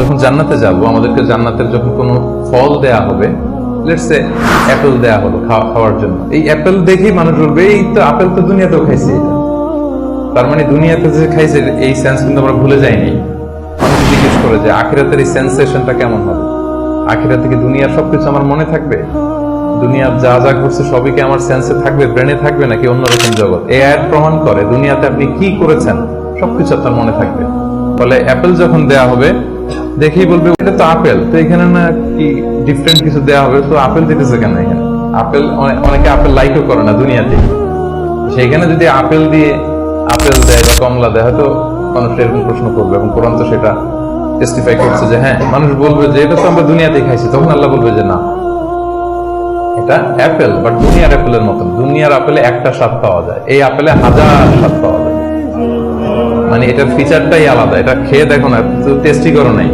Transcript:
যখন জান্নাতে যাব, আমাদেরকে জান্নাতের যখন কোনো ফল দেয়া হবে, লেটস সে অ্যাপেল দেয়া হলো খাওয়ার জন্য, এই অ্যাপেল দেখেই মানুষ বলবে এই তো আপেল তো দুনিয়াতেও খাইছে। তার মানে দুনিয়াতে যে খাইছে এই সেন্স কিন্তু আমরা ভুলে যাইনি। মানুষ জিজ্ঞেস করে যে আখিরাতের এই সেন্সেশনটা কেমন হবে, আখিরাতে কি দুনিয়ার সবকিছু আমার মনে থাকবে, দুনিয়ার যা যা ঘটছে সবই কি আমার সেন্সে থাকবে, ব্রেনে থাকবে, নাকি অন্যরকম জগৎ? এই আয়াত প্রমাণ করে দুনিয়াতে আপনি কি করেছেন সবকিছু আপনার মনে থাকবে। ফলে অ্যাপেল যখন দেয়া হবে দেখেই বলবে এটা তো আপেল, তো এখানে না কি ডিফারেন্ট কিছু দেয়া হবে, তো আপেল দিতেছে কেন এখানে? আপেল অনেকে আপেল লাইকও করে না দুনিয়াতে, সেইখানে যদি আপেল দিয়ে আপেল দেয় বা কমলা দেয়, হয়তো মানুষ এরকম প্রশ্ন করবে, এবং কোরআন তো সেটা টেস্টিফাই করছে যে হ্যাঁ, মানুষ বলবে যে এটা তো আমরা দুনিয়াতেই খাইছি। তখন আল্লাহ বলবে যে না, এটা অ্যাপেল, বাট দুনিয়ার অ্যাপেলের মতন। দুনিয়ার আপেলে একটা স্বাদ পাওয়া যায়, এই আপেলে হাজার স্বাদ পাওয়া যায়। মানে এটার ফিচারটাই আলাদা, এটা খেয়ে দেখো না, টেস্টি করো নাই।